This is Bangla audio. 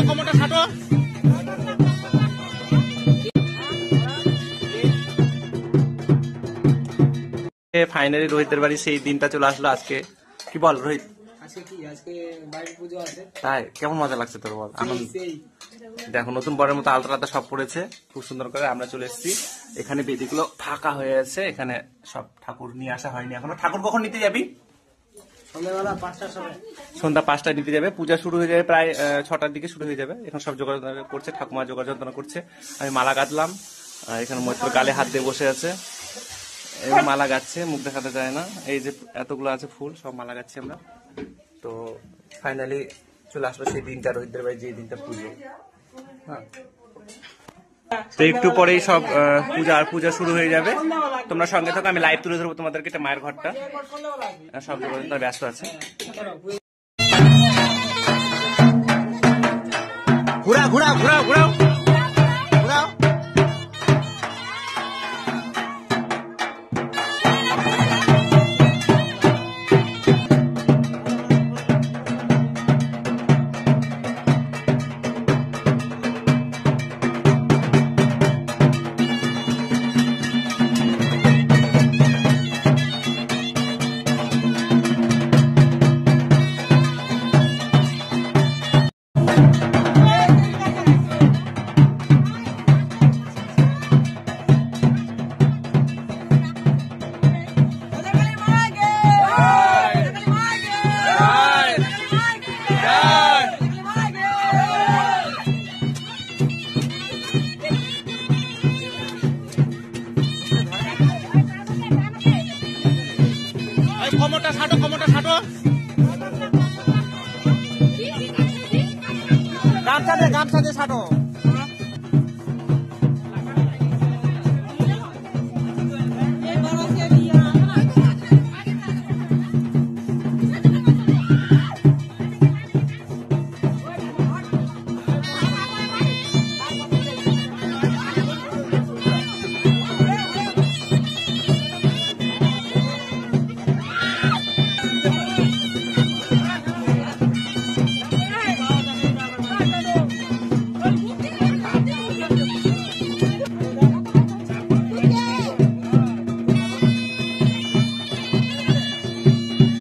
কমরটা ছাটো। ফাইনালি রোহিতের বাড়ি সেই দিনটা চলে আসলো আজকে। কি বল রোহিত? আজকে বাড়ির পুজো আছে। তাই কেমন মজা লাগছে তোর বল? দেখো নতুন বরের মতো আলতা সব পড়েছে খুব সুন্দর করে। আমরা চলে এসেছি এখানে, বেদিগুলো ফাঁকা হয়ে আছে, এখানে সব ঠাকুর নিয়ে আসা হয়নি এখনো। ঠাকুর কখন নিতে যাবি? সন্ধ্যাবেলা 5টার সময়। সন্ধ্যা 5টায় নিতে যাবে। পূজা শুরু হয়ে যাবে প্রায় 6টার দিকে শুরু হয়ে যাবে। এখন সব জোগাড় করছে, ঠাকুমা জোগাড় যন্ত্রণা করছে। আমি মালা গাঁথলাম, এখানে মৈত্র গালে হাত দিয়ে বসে আছে, মালা গাচ্ছে, মুখ দেখাতে যায় না। এই যে এতগুলো আছে ফুল, সব মালা গাচ্ছি আমরা। তো ফাইনালি চলে আসলো সেই দিনটা, রোহিতদের বাড়ি যে দিনটা পুজো। হ্যাঁ, তো একটু পরেই সব পূজা শুরু হয়ে যাবে। তোমরা সঙ্গে থাকো, আমি লাইভ তুলে ধরবো তোমাদেরকে। এটা মায়ের ঘরটা, সব তার ব্যস্ত আছে। ঘুরাও ঘুরাও ঘুরাও ঘুরাও ঘুরাও। কমরটা ছাটো। গামছা দে ছাটো।